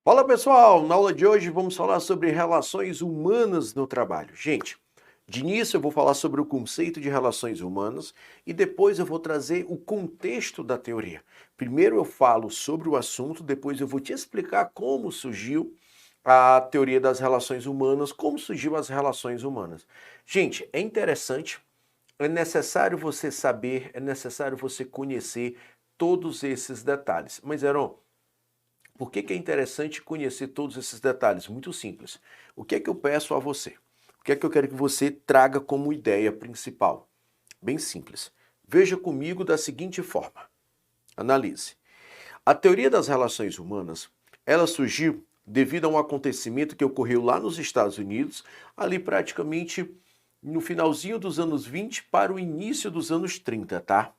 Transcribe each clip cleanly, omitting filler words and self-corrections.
Fala pessoal, na aula de hoje vamos falar sobre relações humanas no trabalho. Gente, de início eu vou falar sobre o conceito de relações humanas e depois eu vou trazer o contexto da teoria. Primeiro eu falo sobre o assunto, depois eu vou te explicar como surgiu a teoria das relações humanas, como surgiu as relações humanas. Gente, é interessante, é necessário você saber, é necessário você conhecer todos esses detalhes. Mas, Heron, por que é interessante conhecer todos esses detalhes? Muito simples. O que é que eu peço a você? O que é que eu quero que você traga como ideia principal? Bem simples. Veja comigo da seguinte forma. Analise. A teoria das relações humanas, ela surgiu devido a um acontecimento que ocorreu lá nos Estados Unidos, ali praticamente no finalzinho dos anos 20 para o início dos anos 30, tá?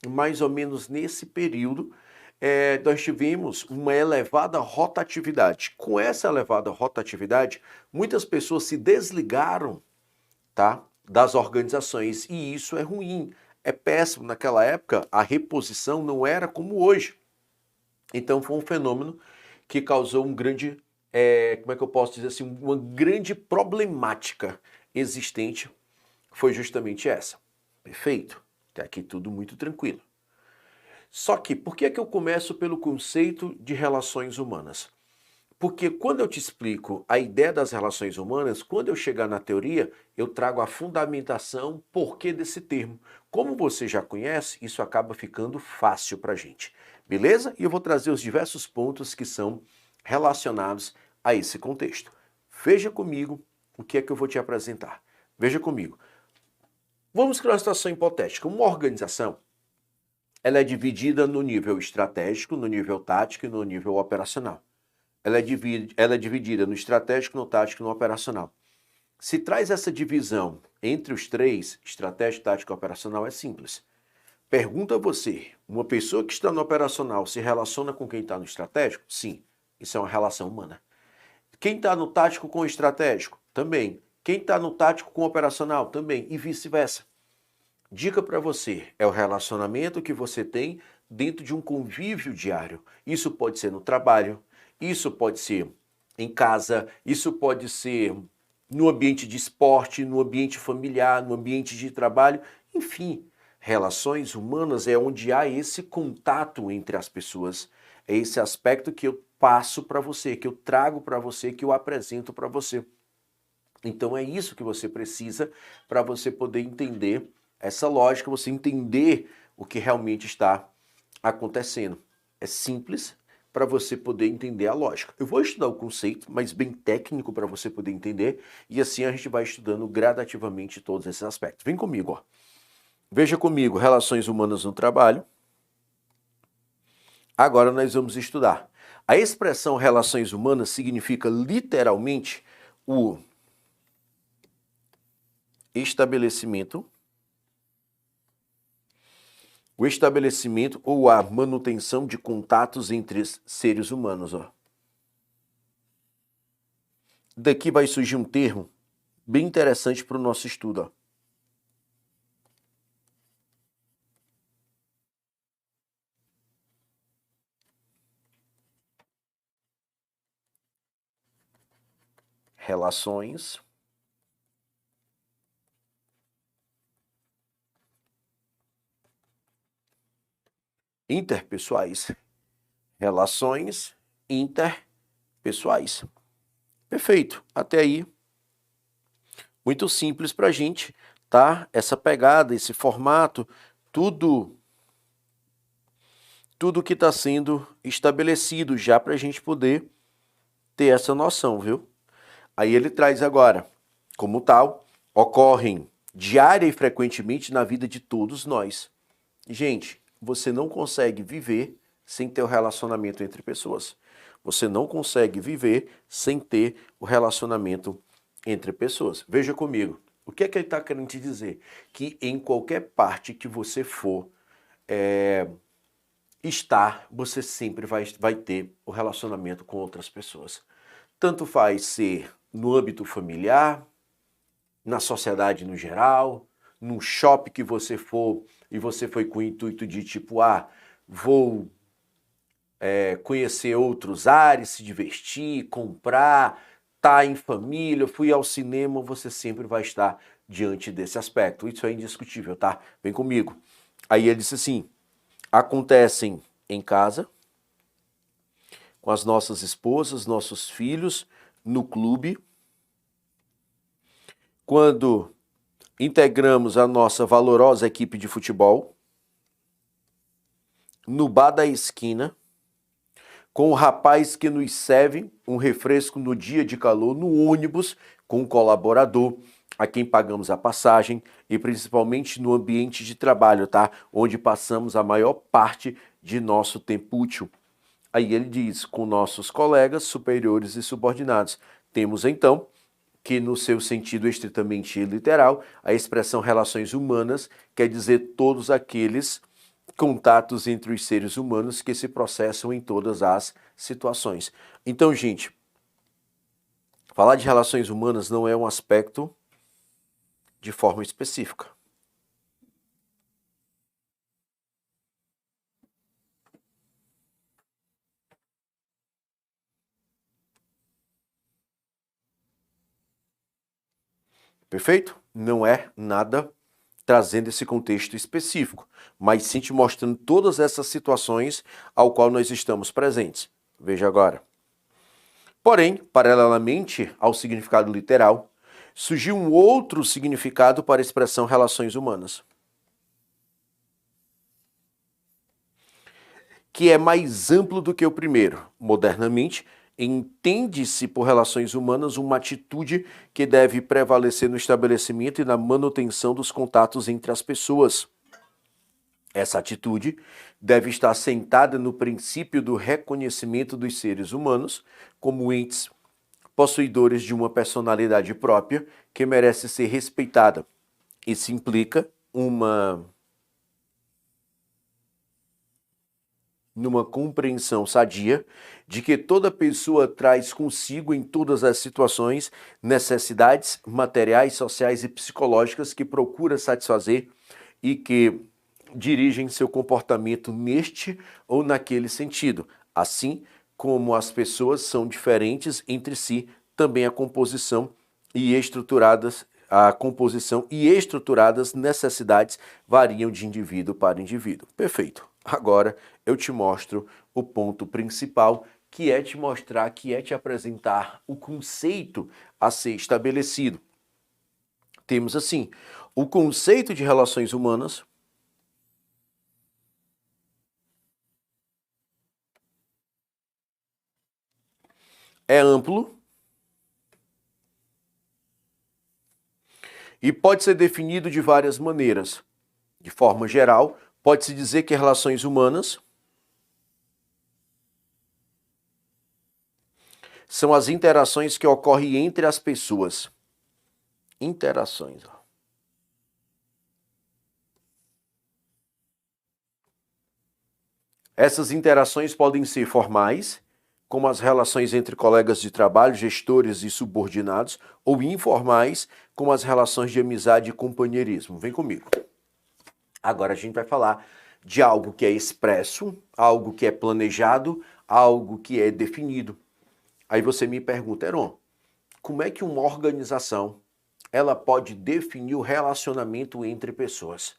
Mais ou menos nesse período, nós tivemos uma elevada rotatividade. Com essa elevada rotatividade, muitas pessoas se desligaram, tá, das organizações, e isso é ruim, é péssimo. Naquela época, a reposição não era como hoje. Então foi um fenômeno que causou um grande, como é que eu posso dizer assim, uma grande problemática existente, foi justamente essa. Perfeito? Até aqui tudo muito tranquilo. Só que, por que é que eu começo pelo conceito de relações humanas? Porque quando eu te explico a ideia das relações humanas, quando eu chegar na teoria, eu trago a fundamentação, porquê desse termo. Como você já conhece, isso acaba ficando fácil para a gente. Beleza? E eu vou trazer os diversos pontos que são relacionados a esse contexto. Veja comigo o que é que eu vou te apresentar. Veja comigo. Vamos criar uma situação hipotética. Uma organização, ela é dividida no nível estratégico, no nível tático e no nível operacional. Ela é dividida no estratégico, no tático e no operacional. Se traz essa divisão entre os três, estratégico, tático e operacional, é simples. Pergunta a você, uma pessoa que está no operacional se relaciona com quem está no estratégico? Sim, isso é uma relação humana. Quem está no tático com o estratégico? Também. Quem está no tático com o operacional? Também. E vice-versa. Dica para você, é o relacionamento que você tem dentro de um convívio diário. Isso pode ser no trabalho, isso pode ser em casa, isso pode ser no ambiente de esporte, no ambiente familiar, no ambiente de trabalho, enfim. Relações humanas é onde há esse contato entre as pessoas. É esse aspecto que eu passo para você, que eu trago para você, que eu apresento para você. Então é isso que você precisa para você poder entender essa lógica, você entender o que realmente está acontecendo. É simples para você poder entender a lógica. Eu vou estudar o conceito, mas bem técnico para você poder entender, e assim a gente vai estudando gradativamente todos esses aspectos. Vem comigo, ó. Veja comigo, relações humanas no trabalho. Agora nós vamos estudar. A expressão relações humanas significa literalmente o estabelecimento ou a manutenção de contatos entre seres humanos. Ó. Daqui vai surgir um termo bem interessante para o nosso estudo. Ó. Relações interpessoais. Relações interpessoais. Perfeito. Até aí, muito simples para a gente, tá? Essa pegada, esse formato, tudo que está sendo estabelecido já para a gente poder ter essa noção, viu? Aí ele traz agora, como tal, ocorrem diária e frequentemente na vida de todos nós. Gente, você não consegue viver sem ter o relacionamento entre pessoas. Você não consegue viver sem ter o relacionamento entre pessoas. Veja comigo, o que é que ele está querendo te dizer? Que em qualquer parte que você for estar, você sempre vai ter o relacionamento com outras pessoas. Tanto faz ser no âmbito familiar, na sociedade no geral, num shopping que você for e você foi com o intuito de tipo, vou conhecer outros ares, se divertir, comprar, estar em família, fui ao cinema, você sempre vai estar diante desse aspecto. Isso é indiscutível, tá? Vem comigo. Aí ele disse assim, acontecem em casa, com as nossas esposas, nossos filhos, no clube, quando integramos a nossa valorosa equipe de futebol, no bar da esquina, com o rapaz que nos serve um refresco no dia de calor, no ônibus, com o colaborador, a quem pagamos a passagem e principalmente no ambiente de trabalho, tá? Onde passamos a maior parte de nosso tempo útil. Aí ele diz, com nossos colegas, superiores e subordinados. Temos então que no seu sentido estritamente literal, a expressão relações humanas quer dizer todos aqueles contatos entre os seres humanos que se processam em todas as situações. Então, gente, falar de relações humanas não é um aspecto de forma específica. Perfeito? Não é nada trazendo esse contexto específico, mas sim te mostrando todas essas situações ao qual nós estamos presentes. Veja agora. Porém, paralelamente ao significado literal, surgiu um outro significado para a expressão relações humanas, que é mais amplo do que o primeiro. Modernamente, entende-se por relações humanas uma atitude que deve prevalecer no estabelecimento e na manutenção dos contatos entre as pessoas. Essa atitude deve estar assentada no princípio do reconhecimento dos seres humanos como entes possuidores de uma personalidade própria que merece ser respeitada. Isso implica numa compreensão sadia de que toda pessoa traz consigo em todas as situações necessidades materiais, sociais e psicológicas que procura satisfazer e que dirigem seu comportamento neste ou naquele sentido. Assim como as pessoas são diferentes entre si, também a composição e estruturadas necessidades variam de indivíduo para indivíduo. Perfeito. Agora eu te mostro o ponto principal, que é te mostrar, que é te apresentar o conceito a ser estabelecido. Temos assim, o conceito de relações humanas é amplo e pode ser definido de várias maneiras. De forma geral, pode-se dizer que relações humanas são as interações que ocorrem entre as pessoas. Interações. Essas interações podem ser formais, como as relações entre colegas de trabalho, gestores e subordinados, ou informais, como as relações de amizade e companheirismo. Vem comigo. Agora a gente vai falar de algo que é expresso, algo que é planejado, algo que é definido. Aí você me pergunta, Heron, como é que uma organização ela pode definir o relacionamento entre pessoas?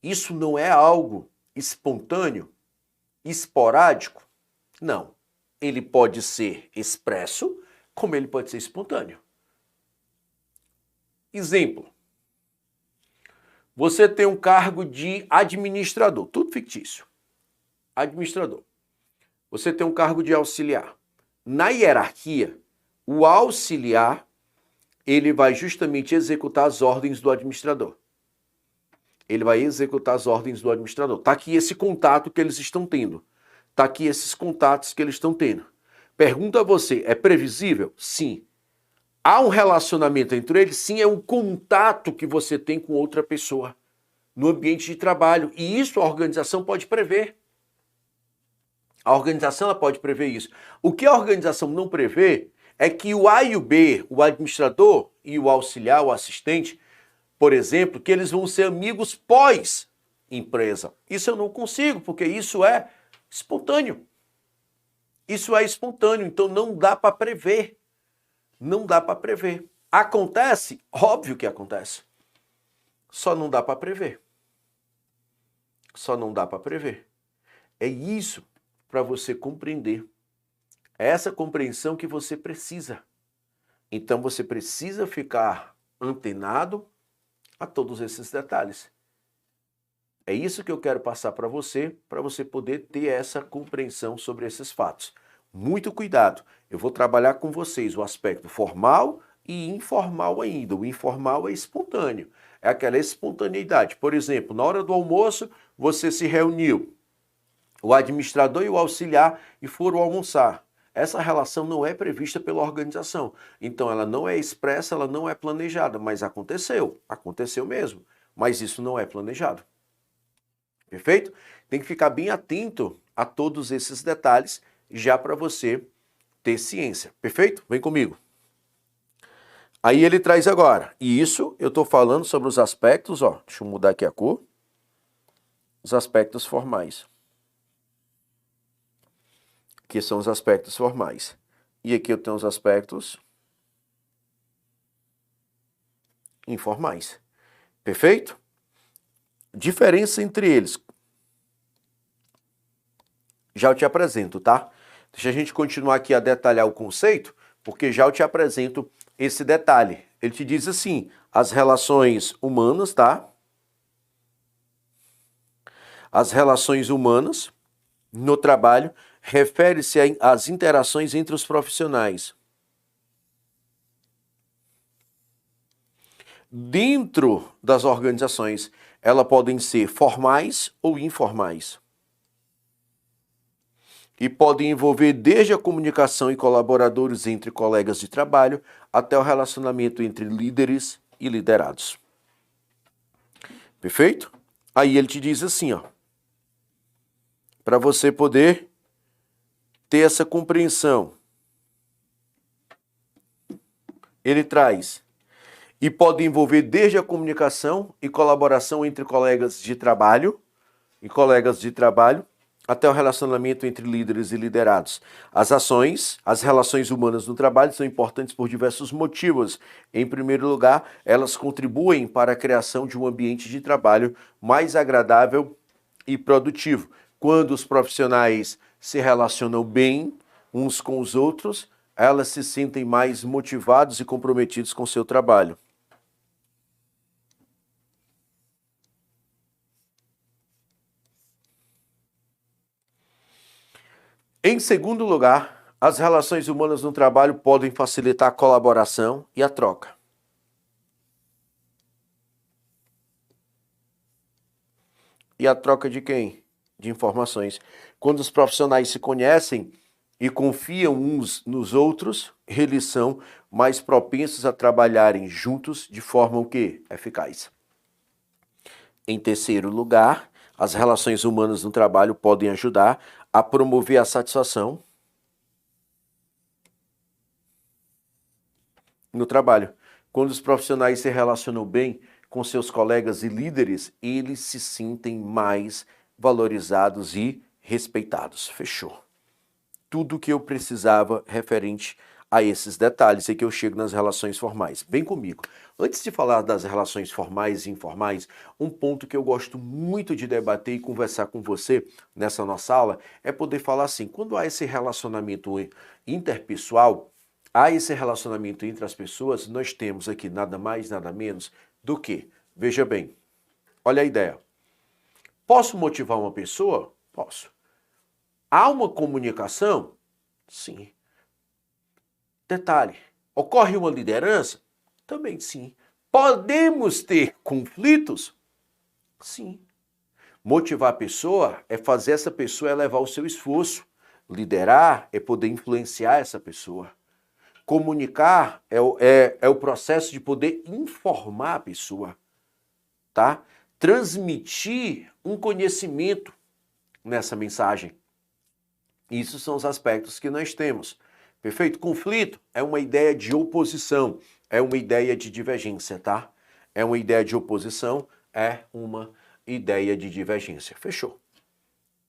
Isso não é algo espontâneo, esporádico? Não. Ele pode ser expresso, como ele pode ser espontâneo. Exemplo. Você tem um cargo de administrador, tudo fictício. Administrador. Você tem um cargo de auxiliar. Na hierarquia, o auxiliar, ele vai justamente executar as ordens do administrador. Ele vai executar as ordens do administrador. Está aqui esse contato que eles estão tendo. Está aqui esses contatos que eles estão tendo. Pergunta a você, é previsível? Sim. Há um relacionamento entre eles? Sim, é um contato que você tem com outra pessoa no ambiente de trabalho. E isso a organização pode prever. A organização ela pode prever isso. O que a organização não prevê é que o A e o B, o administrador e o auxiliar, o assistente, por exemplo, que eles vão ser amigos pós-empresa. Isso eu não consigo, porque isso é espontâneo. Isso é espontâneo, então não dá para prever. Não dá para prever. Acontece? Óbvio que acontece. Só não dá para prever. Só não dá para prever. É isso para você compreender. É essa compreensão que você precisa. Então você precisa ficar antenado a todos esses detalhes. É isso que eu quero passar para você poder ter essa compreensão sobre esses fatos. Muito cuidado. Eu vou trabalhar com vocês o aspecto formal e informal ainda. O informal é espontâneo. É aquela espontaneidade. Por exemplo, na hora do almoço, você se reuniu, o administrador e o auxiliar, e foram almoçar. Essa relação não é prevista pela organização. Então ela não é expressa, ela não é planejada, mas aconteceu. Aconteceu mesmo. Mas isso não é planejado. Perfeito? Tem que ficar bem atento a todos esses detalhes já para você ter ciência. Perfeito? Vem comigo. Aí ele traz agora. E isso eu estou falando sobre os aspectos, ó. Deixa eu mudar aqui a cor. Os aspectos formais. Que são os aspectos formais. E aqui eu tenho os aspectos informais. Perfeito? Diferença entre eles. Já eu te apresento, tá? Deixa a gente continuar aqui a detalhar o conceito, porque já eu te apresento esse detalhe. Ele te diz assim, as relações humanas, tá? As relações humanas no trabalho refere-se às interações entre os profissionais. Dentro das organizações, elas podem ser formais ou informais. E podem envolver desde a comunicação e colaboradores entre colegas de trabalho até o relacionamento entre líderes e liderados. Perfeito? Aí ele te diz assim, ó, para você poder ter essa compreensão. Ele traz, e pode envolver desde a comunicação e colaboração entre colegas de trabalho até o relacionamento entre líderes e liderados. As ações, as relações humanas no trabalho são importantes por diversos motivos. Em primeiro lugar, elas contribuem para a criação de um ambiente de trabalho mais agradável e produtivo. Quando os profissionais se relacionam bem uns com os outros, elas se sentem mais motivados e comprometidos com seu trabalho. Em segundo lugar, as relações humanas no trabalho podem facilitar a colaboração e a troca. E a troca de quem? De informações. Quando os profissionais se conhecem e confiam uns nos outros, eles são mais propensos a trabalharem juntos de forma o quê? Eficaz. Em terceiro lugar, as relações humanas no trabalho podem ajudar a promover a satisfação no trabalho. Quando os profissionais se relacionam bem com seus colegas e líderes, eles se sentem mais valorizados e respeitados. Fechou. Tudo o que eu precisava referente a esses detalhes é que eu chego nas relações formais. Vem comigo. Antes de falar das relações formais e informais, um ponto que eu gosto muito de debater e conversar com você nessa nossa aula é poder falar assim, quando há esse relacionamento interpessoal, há esse relacionamento entre as pessoas, nós temos aqui nada mais, nada menos do que, veja bem, olha a ideia. Posso motivar uma pessoa? Posso. Há uma comunicação? Sim. Detalhe, ocorre uma liderança? Também sim. Podemos ter conflitos? Sim. Motivar a pessoa é fazer essa pessoa elevar o seu esforço. Liderar é poder influenciar essa pessoa. Comunicar é o processo de poder informar a pessoa, tá? Transmitir um conhecimento nessa mensagem. Isso são os aspectos que nós temos. Perfeito? Conflito é uma ideia de oposição, é uma ideia de divergência, tá? É uma ideia de oposição, é uma ideia de divergência. Fechou.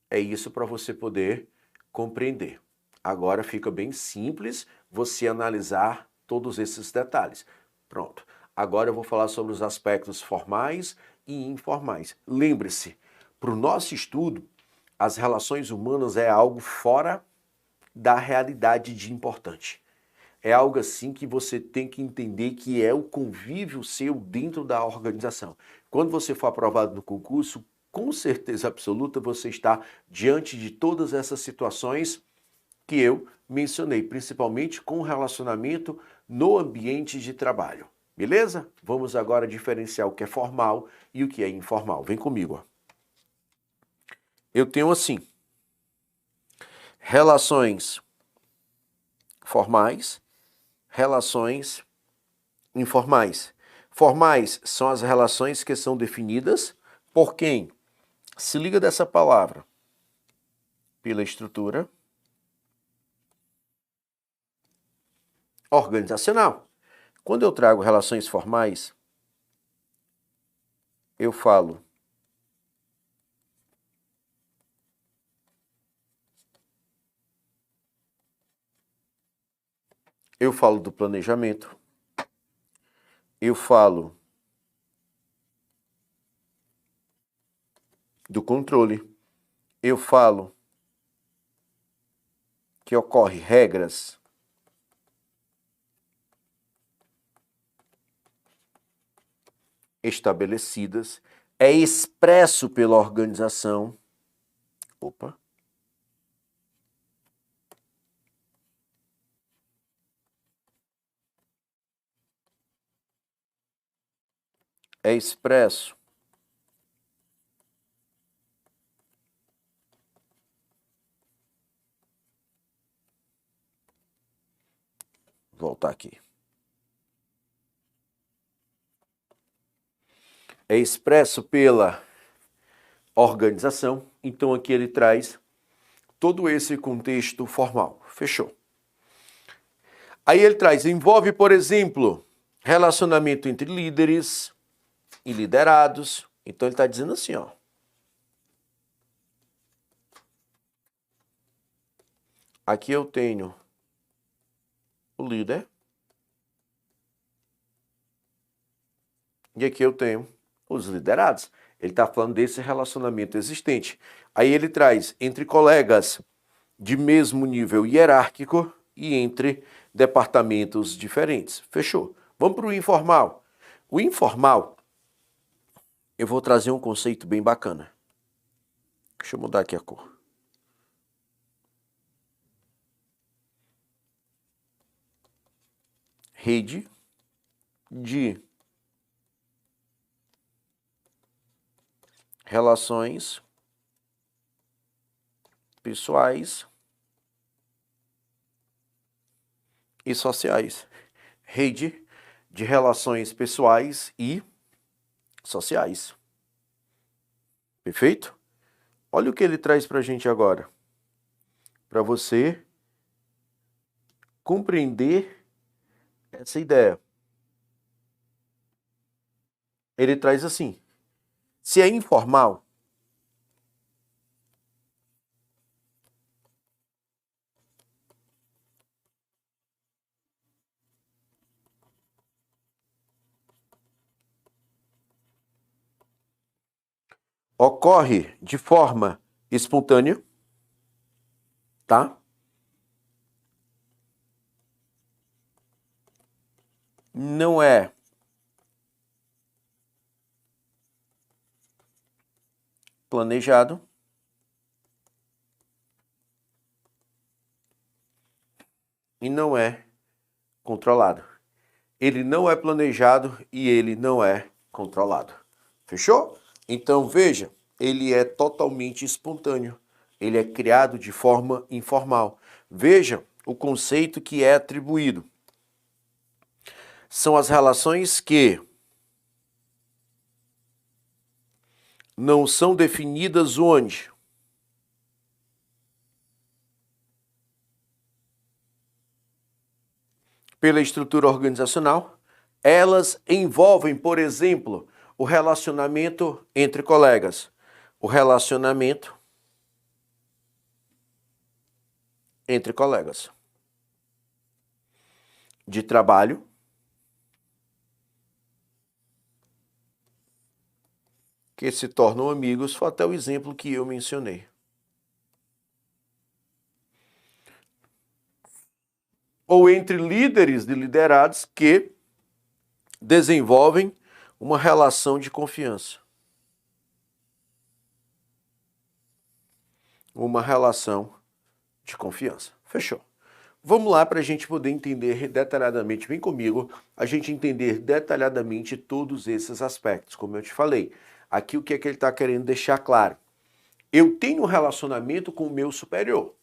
É isso para você poder compreender. Agora fica bem simples você analisar todos esses detalhes. Pronto. Agora eu vou falar sobre os aspectos formais e informais. Lembre-se, para o nosso estudo, as relações humanas é algo fora da realidade de importante. É algo assim que você tem que entender que é o convívio seu dentro da organização. Quando você for aprovado no concurso, com certeza absoluta você está diante de todas essas situações que eu mencionei, principalmente com relacionamento no ambiente de trabalho. Beleza? Vamos agora diferenciar o que é formal e o que é informal. Vem comigo. Eu tenho assim, relações formais, relações informais. Formais são as relações que são definidas por quem? Se liga dessa palavra. Pela estrutura organizacional. Quando eu trago relações formais, eu falo do planejamento, eu falo do controle, eu falo que ocorre regras estabelecidas, é expresso pela organização. É expresso voltar aqui. É expresso pela organização, então aqui ele traz todo esse contexto formal. Fechou. Aí ele traz, envolve, por exemplo, relacionamento entre líderes e liderados. Então ele está dizendo assim, ó. Aqui eu tenho o líder. E aqui eu tenho os liderados. Ele está falando desse relacionamento existente. Aí ele traz entre colegas de mesmo nível hierárquico e entre departamentos diferentes. Fechou. Vamos para o informal. O informal, eu vou trazer um conceito bem bacana. Deixa eu mudar aqui a cor. Rede de relações pessoais e sociais. Rede de relações pessoais e sociais. Perfeito? Olha o que ele traz para a gente agora. Para você compreender essa ideia. Ele traz assim, se é informal, ocorre de forma espontânea, tá? Não é planejado. E não é controlado. Ele não é planejado e ele não é controlado. Fechou? Então veja, ele é totalmente espontâneo. Ele é criado de forma informal. Veja o conceito que é atribuído. São as relações que não são definidas onde? Pela estrutura organizacional. Elas envolvem, por exemplo, o relacionamento entre colegas, o relacionamento entre colegas de trabalho que se tornam amigos, foi até o exemplo que eu mencionei. Ou entre líderes de liderados que desenvolvem uma relação de confiança. Uma relação de confiança. Fechou. Vamos lá para a gente poder entender detalhadamente, vem comigo, a gente entender detalhadamente todos esses aspectos, como eu te falei. Aqui o que é que ele está querendo deixar claro? Eu tenho um relacionamento com o meu superior.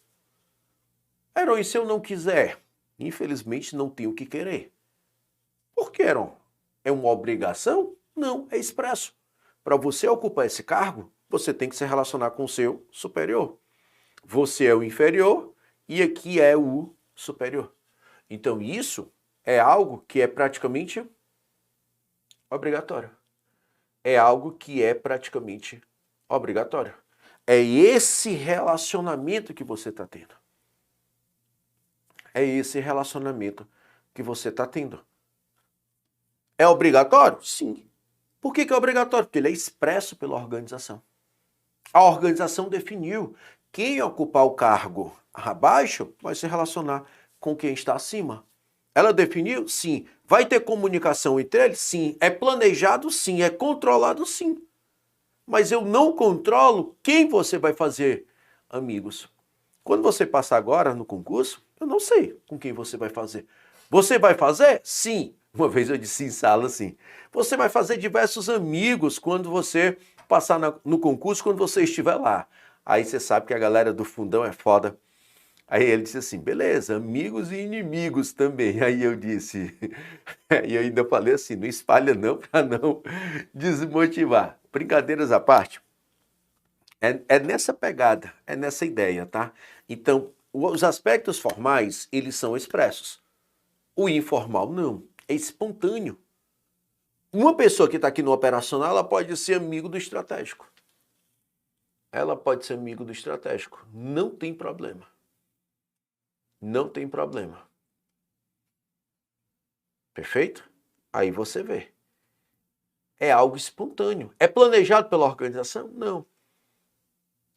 Heron, e se eu não quiser? Infelizmente não tenho o que querer. Por que, Heron? É uma obrigação? Não, é expresso. Para você ocupar esse cargo, você tem que se relacionar com o seu superior. Você é o inferior e aqui é o superior. Então isso é algo que é praticamente obrigatório. É algo que é praticamente obrigatório. É esse relacionamento que você está tendo. É esse relacionamento que você está tendo. É obrigatório? Sim. Por que é obrigatório? Porque ele é expresso pela organização. A organização definiu quem ocupar o cargo abaixo vai se relacionar com quem está acima. Ela definiu? Sim. Vai ter comunicação entre eles? Sim. É planejado? Sim. É controlado? Sim. Mas eu não controlo quem você vai fazer amigos. Quando você passar agora no concurso, eu não sei com quem você vai fazer. Você vai fazer? Sim. Uma vez eu disse em sala assim, você vai fazer diversos amigos quando você passar no concurso, quando você estiver lá. Aí você sabe que a galera do fundão é foda. Aí ele disse assim, beleza, amigos e inimigos também. Aí eu disse, e eu ainda falei assim, não espalha não, para não desmotivar. Brincadeiras à parte, é nessa pegada, é nessa ideia, tá? Então, os aspectos formais, eles são expressos. O informal não, é espontâneo. Uma pessoa que está aqui no operacional, ela pode ser amigo do estratégico. Ela pode ser amigo do estratégico. Não tem problema. Não tem problema. Perfeito? Aí você vê. É algo espontâneo. É planejado pela organização? Não.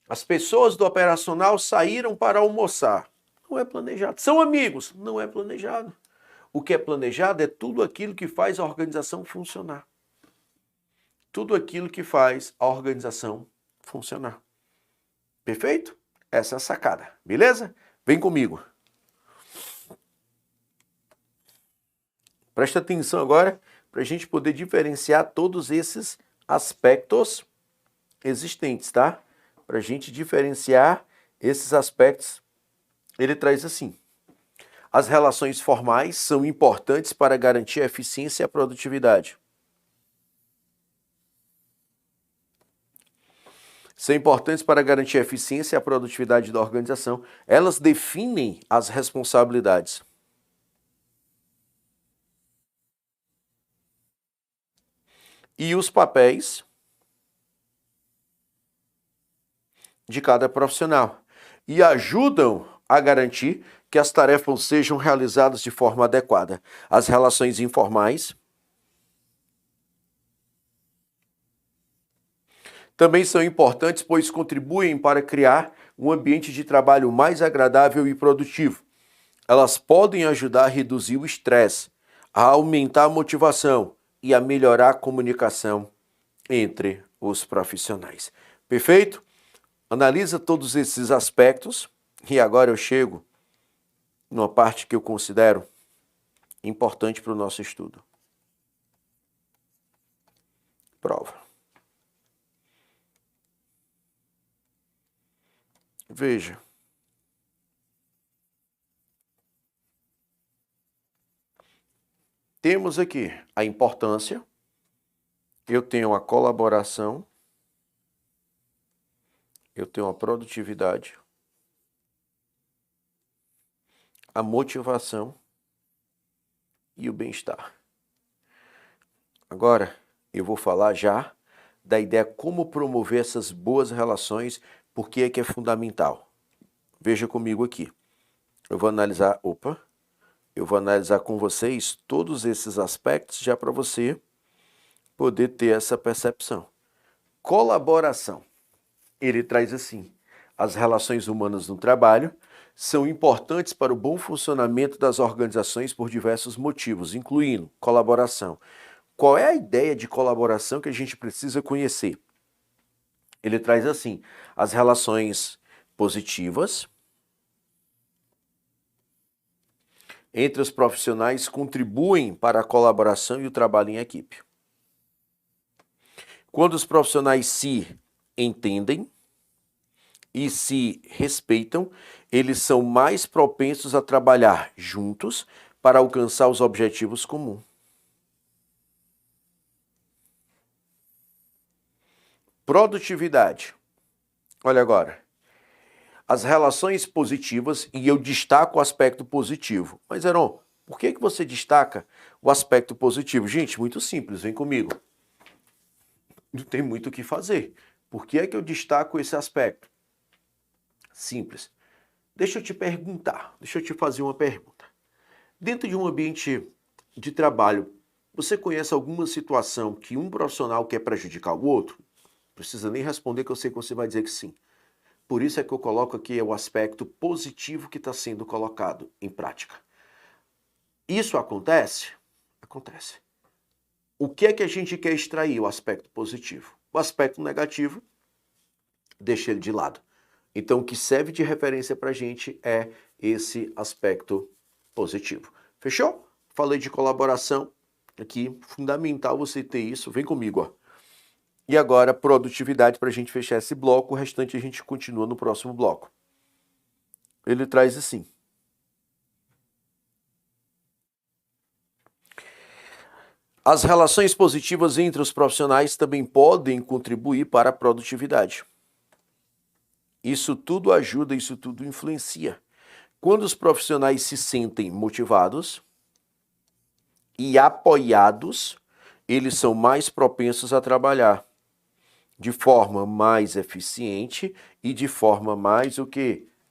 As pessoas do operacional saíram para almoçar. Não é planejado. São amigos? Não é planejado. O que é planejado é tudo aquilo que faz a organização funcionar. Tudo aquilo que faz a organização funcionar. Perfeito? Essa é a sacada. Beleza? Vem comigo. Presta atenção agora para a gente poder diferenciar todos esses aspectos existentes, tá? Para a gente diferenciar esses aspectos, ele traz assim. As relações formais são importantes para garantir a eficiência e a produtividade. São importantes para garantir a eficiência e a produtividade da organização. Elas definem as responsabilidades. E os papéis de cada profissional. E ajudam a garantir que as tarefas sejam realizadas de forma adequada. As relações informais também são importantes, pois contribuem para criar um ambiente de trabalho mais agradável e produtivo. Elas podem ajudar a reduzir o estresse, a aumentar a motivação e a melhorar a comunicação entre os profissionais. Perfeito? Analisa todos esses aspectos e agora eu chego numa parte que eu considero importante para o nosso estudo. Prova. Veja. Temos aqui a importância, eu tenho a colaboração, eu tenho a produtividade, a motivação e o bem-estar. Agora, eu vou falar já da ideia como promover essas boas relações, porque é que é fundamental. Veja comigo aqui. eu vou analisar com vocês todos esses aspectos já para você poder ter essa percepção. Colaboração. Ele traz assim: as relações humanas no trabalho são importantes para o bom funcionamento das organizações por diversos motivos, incluindo colaboração. Qual é a ideia de colaboração que a gente precisa conhecer? Ele traz assim: as relações positivas entre os profissionais contribuem para a colaboração e o trabalho em equipe. Quando os profissionais se entendem e se respeitam, eles são mais propensos a trabalhar juntos para alcançar os objetivos comuns. Produtividade. Olha agora. As relações positivas, e eu destaco o aspecto positivo. Mas, Heron, por que você destaca o aspecto positivo? Gente, muito simples, vem comigo. Não tem muito o que fazer. Por que é que eu destaco esse aspecto? Simples. Deixa eu te perguntar, deixa eu te fazer uma pergunta. Dentro de um ambiente de trabalho, você conhece alguma situação que um profissional quer prejudicar o outro? Não precisa nem responder, que eu sei que você vai dizer que sim. Por isso é que eu coloco aqui o aspecto positivo que está sendo colocado em prática. Isso acontece? Acontece. O que é que a gente quer extrair? O aspecto positivo. O aspecto negativo, deixa ele de lado. Então, o que serve de referência para a gente é esse aspecto positivo. Fechou? Falei de colaboração aqui, fundamental você ter isso. Vem comigo, ó. E agora, produtividade, para a gente fechar esse bloco. O restante a gente continua no próximo bloco. Ele traz assim: as relações positivas entre os profissionais também podem contribuir para a produtividade. Isso tudo ajuda, isso tudo influencia. Quando os profissionais se sentem motivados e apoiados, eles são mais propensos a trabalhar de forma mais eficiente e de forma mais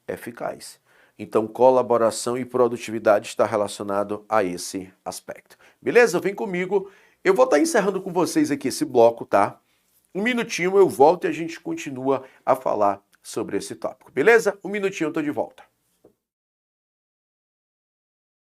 eficaz. Então, colaboração e produtividade está relacionado a esse aspecto. Beleza? Vem comigo. Eu vou estar encerrando com vocês aqui esse bloco, tá? Um minutinho eu volto e a gente continua a falar sobre esse tópico. Beleza? Um minutinho eu tô de volta.